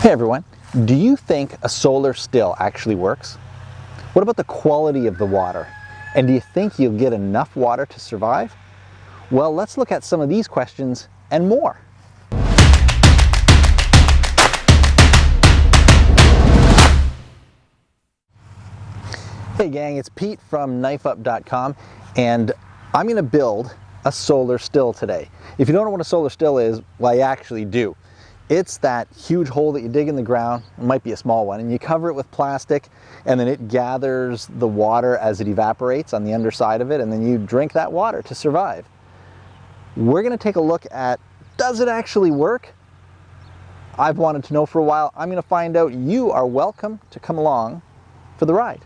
Hey everyone, do you think a solar still actually works? What about the quality of the water? And do you think you'll get enough water to survive? Well, let's look at some of these questions and more. Hey gang, it's Pete from KnifeUp.com, and I'm going to build a solar still today. If you don't know what a solar still is, well, you actually do. It's that huge hole that you dig in the ground, it might be a small one, and you cover it with plastic, and then it gathers the water as it evaporates on the underside of it, and then you drink that water to survive. We're going to take a look at, does it actually work? I've wanted to know for a while. I'm going to find out. You are welcome to come along for the ride.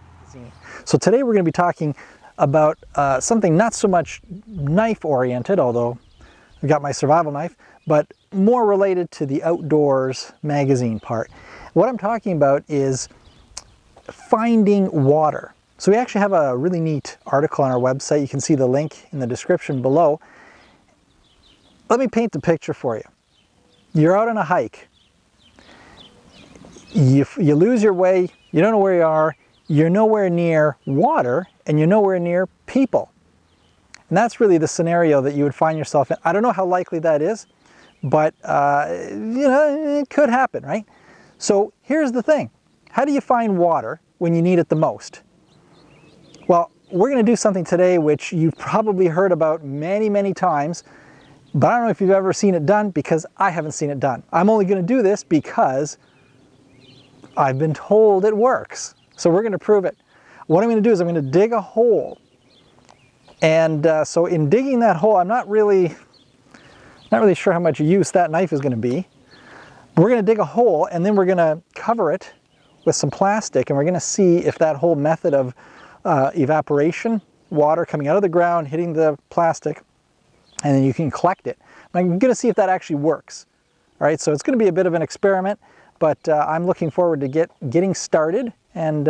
So today we're going to be talking about something not so much knife oriented, although I've got my survival knife, but more related to the outdoors magazine part. What I'm talking about is finding water. So we actually have a really neat article on our website. You can see the link in the description below. Let me paint the picture for you. You're out on a hike. You lose your way, you don't know where you are, you're nowhere near water, and you're nowhere near people. And that's really the scenario that you would find yourself in. I don't know how likely that is, but it could happen, right? So here's the thing. How do you find water when you need it the most? Well, we're going to do something today which you've probably heard about many, many times, but I don't know if you've ever seen it done, because I haven't seen it done. I'm only going to do this because I've been told it works. So we're going to prove it. What I'm going to do is I'm going to dig a hole. And so in digging that hole, I'm not really sure how much use that knife is going to be. We're going to dig a hole, and then we're going to cover it with some plastic, and we're going to see if that whole method of evaporation, water coming out of the ground, hitting the plastic, and then you can collect it. I'm going to see if that actually works. All right, so it's going to be a bit of an experiment, but I'm looking forward to getting started. And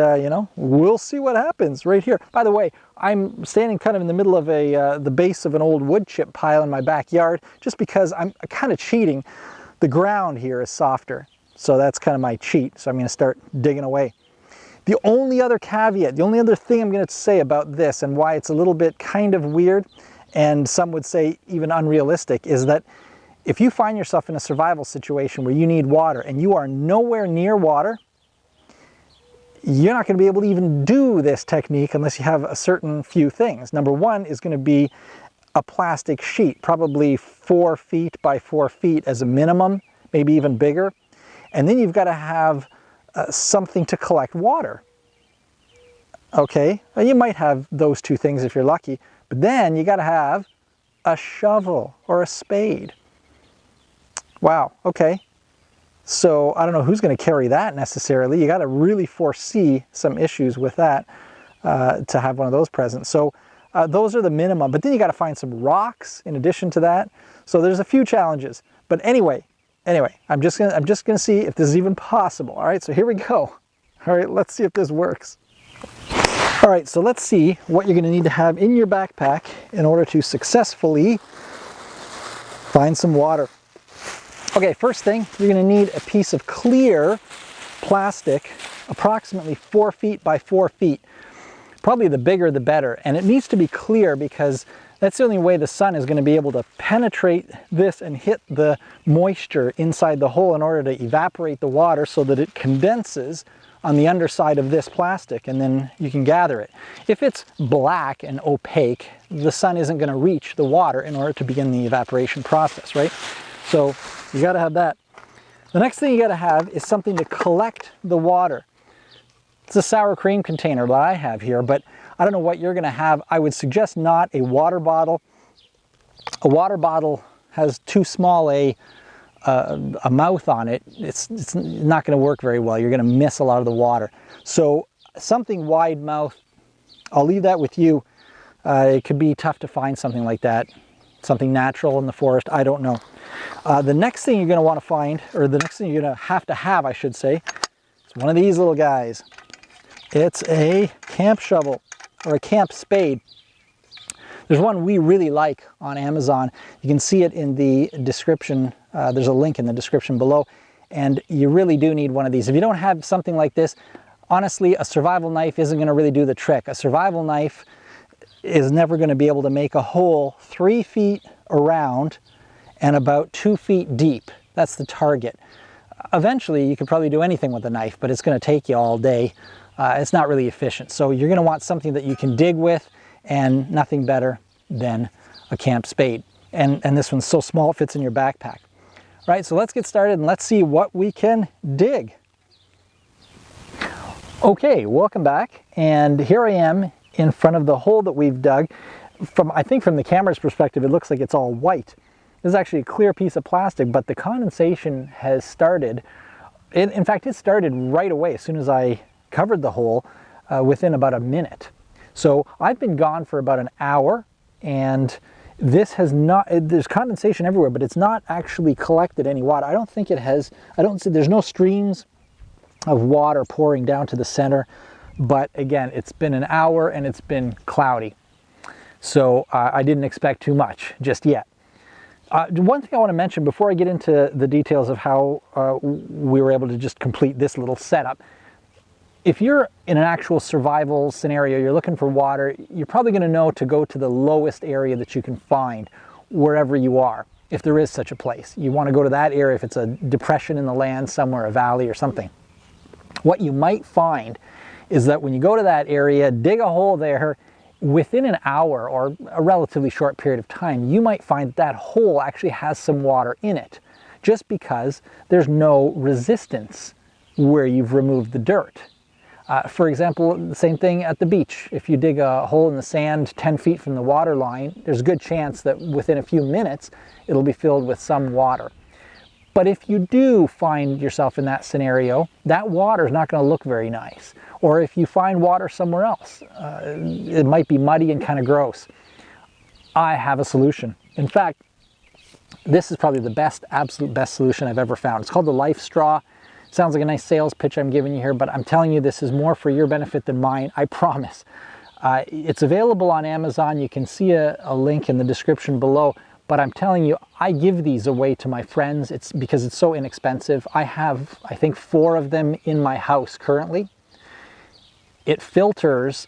we'll see what happens right here. By the way, I'm standing kind of in the middle of the base of an old wood chip pile in my backyard, just because I'm kind of cheating. The ground here is softer, so that's kind of my cheat. So I'm going to start digging away. The only other caveat, the only other thing I'm going to say about this, and why it's a little bit kind of weird, and some would say even unrealistic, is that if you find yourself in a survival situation where you need water and you are nowhere near water, you're not going to be able to even do this technique unless you have a certain few things. Number one is going to be a plastic sheet, probably 4 feet by 4 feet as a minimum, maybe even bigger. And then you've got to have something to collect water. Okay, well, you might have those two things if you're lucky, but then you got to have a shovel or a spade. Wow, okay. So I don't know who's going to carry that necessarily. You got to really foresee some issues with that to have one of those present. So those are the minimum, but then you got to find some rocks in addition to that. So there's a few challenges. But anyway, I'm just gonna see if this is even possible. All right, so here we go. All right, let's see if this works. All right, so let's see what you're going to need to have in your backpack in order to successfully find some water. Okay, first thing, you're going to need a piece of clear plastic, approximately 4 feet by 4 feet. Probably the bigger the better, and it needs to be clear because that's the only way the sun is going to be able to penetrate this and hit the moisture inside the hole in order to evaporate the water so that it condenses on the underside of this plastic, and then you can gather it. If it's black and opaque, the sun isn't going to reach the water in order to begin the evaporation process, right? So you got to have that. The next thing you got to have is something to collect the water. It's a sour cream container that I have here, but I don't know what you're going to have. I would suggest not a water bottle. A water bottle has too small a mouth on it. It's not going to work very well. You're going to miss a lot of the water. So something wide mouth, I'll leave that with you. It could be tough to find something like that. Something natural in the forest, I don't know. The next thing you're going to want to find, or the next thing you're going to have, I should say, is one of these little guys. It's a camp shovel, or a camp spade. There's one we really like on Amazon. You can see it in the description. There's a link in the description below. and you really do need one of these. If you don't have something like this, honestly, a survival knife isn't going to really do the trick. A survival knife is never going to be able to make a hole 3 feet around and about 2 feet deep. That's the target. Eventually, you could probably do anything with a knife, but it's going to take you all day. It's not really efficient. So you're going to want something that you can dig with, and nothing better than a camp spade. And this one's so small it fits in your backpack. All right, so let's get started and let's see what we can dig. Okay, welcome back. And here I am in front of the hole that we've dug. I think from the camera's perspective, it looks like it's all white. This is actually a clear piece of plastic, but the condensation has started. In fact, it started right away as soon as I covered the hole, within about a minute. So I've been gone for about an hour, and this has not, there's condensation everywhere, but it's not actually collected any water. I don't think it has, there's no streams of water pouring down to the center, but again, it's been an hour and it's been cloudy. So I didn't expect too much just yet. One thing I want to mention before I get into the details of how we were able to just complete this little setup. If you're in an actual survival scenario, you're looking for water, you're probably going to know to go to the lowest area that you can find wherever you are, if there is such a place. You want to go to that area if it's a depression in the land somewhere, a valley or something. What you might find is that when you go to that area, dig a hole there, within an hour or a relatively short period of time, you might find that hole actually has some water in it, just because there's no resistance where you've removed the dirt. For example, the same thing at the beach. If you dig a hole in the sand 10 feet from the water line, there's a good chance that within a few minutes it'll be filled with some water. But if you do find yourself in that scenario, that water is not going to look very nice. Or if you find water somewhere else, it might be muddy and kind of gross. I have a solution. In fact, this is probably the absolute best solution I've ever found. It's called the Life Straw. Sounds like a nice sales pitch I'm giving you here, but I'm telling you this is more for your benefit than mine, I promise. It's available on Amazon. You can see a link in the description below, but I'm telling you, I give these away to my friends. It's because it's so inexpensive. I have, I think, 4 of them in my house currently. It filters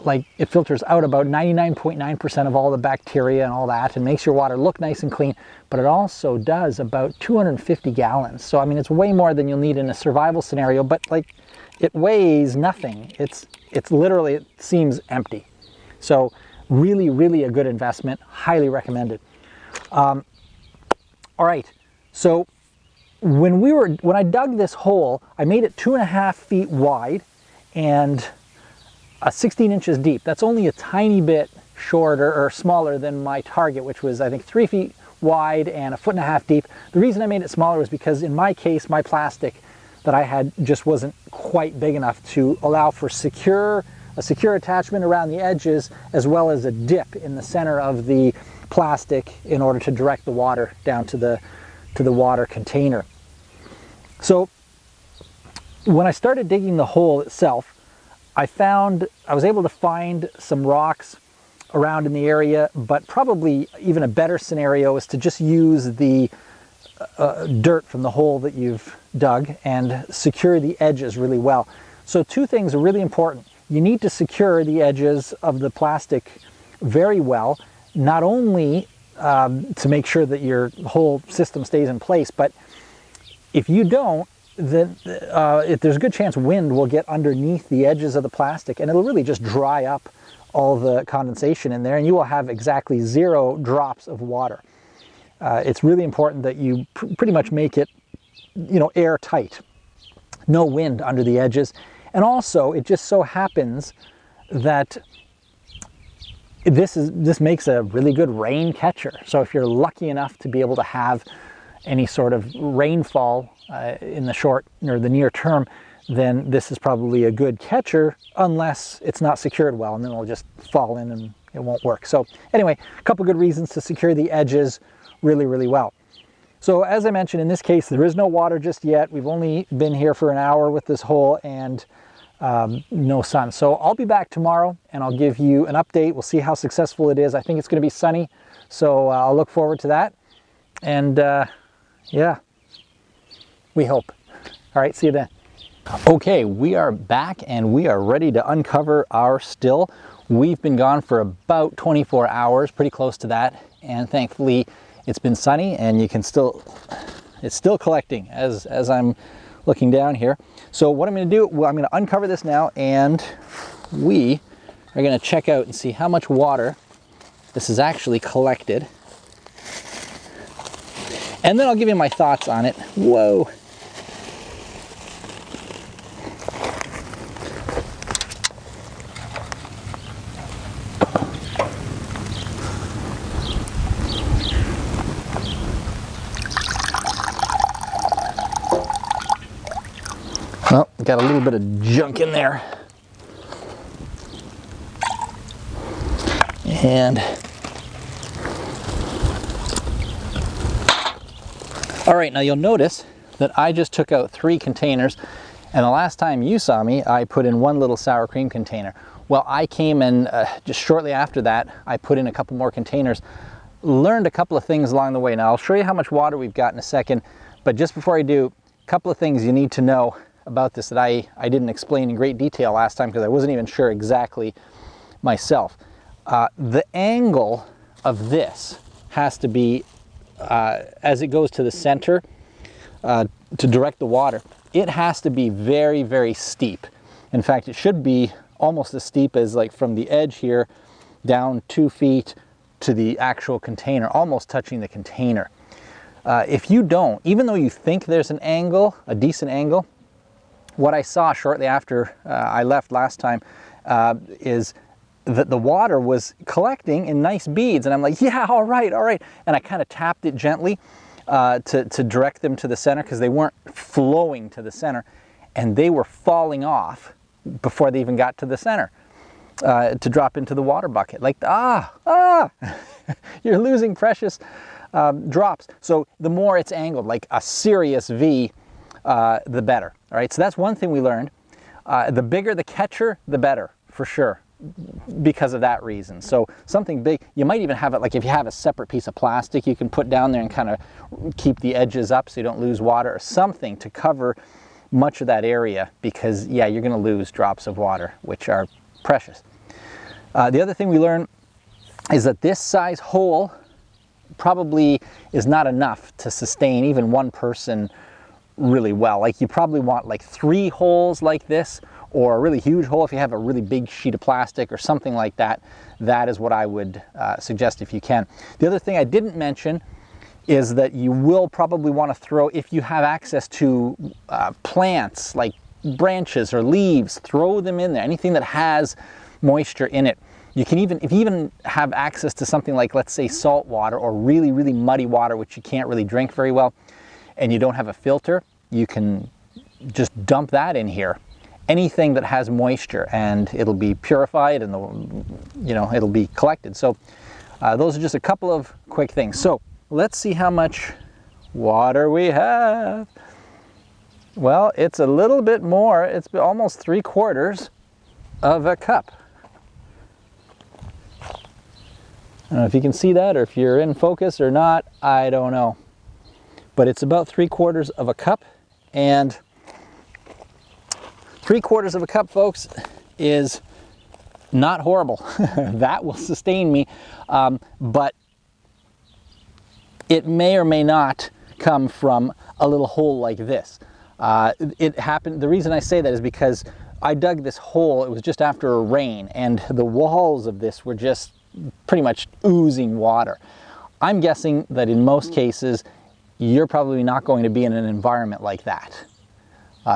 out about 99.9% of all the bacteria and all that, and makes your water look nice and clean, but it also does about 250 gallons. So I mean, it's way more than you'll need in a survival scenario, but like, it weighs nothing. It's literally, it seems empty. So really, really a good investment, highly recommended. All right, so when I dug this hole, I made it 2.5 feet wide and 16 inches deep. That's only a tiny bit shorter or smaller than my target, which was, I think, 3 feet wide and 1.5 feet deep. The reason I made it smaller was because in my case, my plastic that I had just wasn't quite big enough to allow for a secure attachment around the edges, as well as a dip in the center of the plastic in order to direct the water down to the water container. So when I started digging the hole itself, I was able to find some rocks around in the area, but probably even a better scenario is to just use the dirt from the hole that you've dug and secure the edges really well. So 2 things are really important. You need to secure the edges of the plastic very well, not only to make sure that your whole system stays in place, but if you don't, then there's a good chance wind will get underneath the edges of the plastic and it'll really just dry up all the condensation in there, and you will have exactly 0 drops of water. It's really important that you pretty much make it, airtight. No wind under the edges. And also, it just so happens that this makes a really good rain catcher. So if you're lucky enough to be able to have any sort of rainfall in the short or the near term, then this is probably a good catcher, unless it's not secured well, and then it'll just fall in and it won't work. So anyway, a couple good reasons to secure the edges really, really well. So as I mentioned, in this case, there is no water just yet. We've only been here for an hour with this hole and no sun. So I'll be back tomorrow and I'll give you an update. We'll see how successful it is. I think it's going to be sunny, so I'll look forward to that. And yeah. We hope. All right, see you then. Okay, we are back and we are ready to uncover our still. We've been gone for about 24 hours, pretty close to that, and thankfully it's been sunny and you can still, it's still collecting as I'm looking down here. So what I'm going to do, well, I'm going to uncover this now, and we are going to check out and see how much water this is actually collected. And then I'll give you my thoughts on it. Whoa. Well, got a little bit of junk in there. And all right, now you'll notice that I just took out 3 containers, and the last time you saw me, I put in 1 little sour cream container. Well, I came and just shortly after that, I put in a couple more containers, learned a couple of things along the way. Now I'll show you how much water we've got in a second, but just before I do, a couple of things you need to know about this that I didn't explain in great detail last time because I wasn't even sure exactly myself. The angle of this has to be, as it goes to the center to direct the water, it has to be very, very steep. In fact, it should be almost as steep as like from the edge here down 2 feet to the actual container, almost touching the container. If you don't, even though you think there's an angle, a decent angle, what I saw shortly after I left last time is that the water was collecting in nice beads, and I'm like, yeah, all right. And I kind of tapped it gently to direct them to the center because they weren't flowing to the center, and they were falling off before they even got to the center to drop into the water bucket. Like, you're losing precious drops. So the more it's angled, like a serious V, the better. All right, so that's one thing we learned. The bigger the catcher, the better, for sure, because of that reason. So something big, you might even have it, like if you have a separate piece of plastic you can put down there and kind of keep the edges up so you don't lose water, or something to cover much of that area, because yeah, you're going to lose drops of water, which are precious. The other thing we learned is that this size hole probably is not enough to sustain even one person really well. Like you probably want like 3 holes like this, or a really huge hole if you have a really big sheet of plastic or something like that. That is what I would suggest if you can. The other thing I didn't mention is that you will probably want to throw, if you have access to plants like branches or leaves, throw them in there, anything that has moisture in it. You can even, if you even have access to something like, let's say, salt water or really, really muddy water, which you can't really drink very well, and you don't have a filter, you can just dump that in here. Anything that has moisture, and it'll be purified, and it'll be collected. So those are just a couple of quick things. So let's see how much water we have. Well, it's a little bit more. It's almost 3/4 of a cup. I don't know if you can see that, or if you're in focus or not, I don't know. But it's about 3/4 of a cup, and 3/4 of a cup, folks, is not horrible. That will sustain me, but it may or may not come from a little hole like this. It happened, the reason I say that is because I dug this hole, it was just after a rain, and the walls of this were just pretty much oozing water. I'm guessing that in most cases, you're probably not going to be in an environment like that.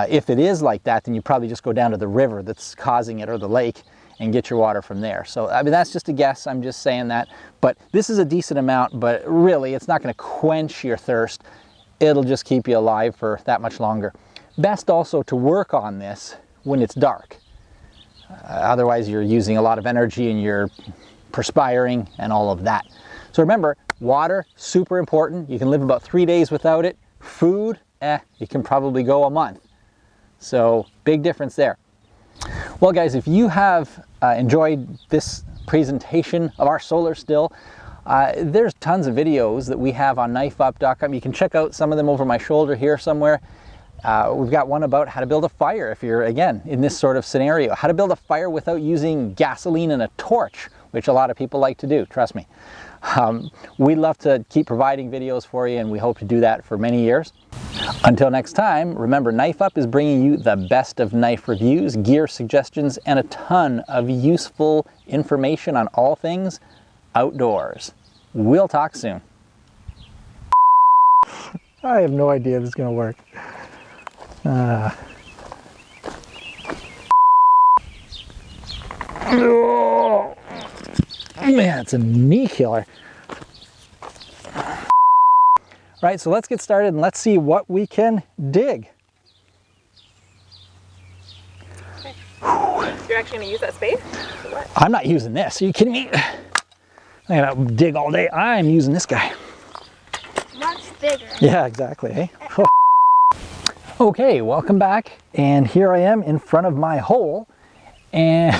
If it is like that, then you probably just go down to the river that's causing it, or the lake, and get your water from there. So, I mean, that's just a guess, I'm just saying that. But this is a decent amount, but really, it's not going to quench your thirst. It'll just keep you alive for that much longer. Best also to work on this when it's dark. Otherwise, you're using a lot of energy and you're perspiring and all of that. So remember, water, super important. You can live about 3 days without it. Food, you can probably go a month. So big difference there. Well guys, if you have enjoyed this presentation of our solar still, there's tons of videos that we have on knifeup.com. You can check out some of them over my shoulder here somewhere. We've got one about how to build a fire if you're, again, in this sort of scenario. How to build a fire without using gasoline and a torch, which a lot of people like to do, trust me. We'd love to keep providing videos for you, and we hope to do that for many years. Until next time, remember, Knife Up is bringing you the best of knife reviews, gear suggestions, and a ton of useful information on all things outdoors. We'll talk soon. I have no idea if it's going to work. Oh, man, it's a knee killer. Right, so let's get started and let's see what we can dig. Okay. You're actually going to use that spade? Or what? I'm not using this. Are you kidding me? I'm gonna dig all day. I'm using this guy. Much bigger. Yeah, exactly. Hey? Okay, welcome back. And here I am in front of my hole. And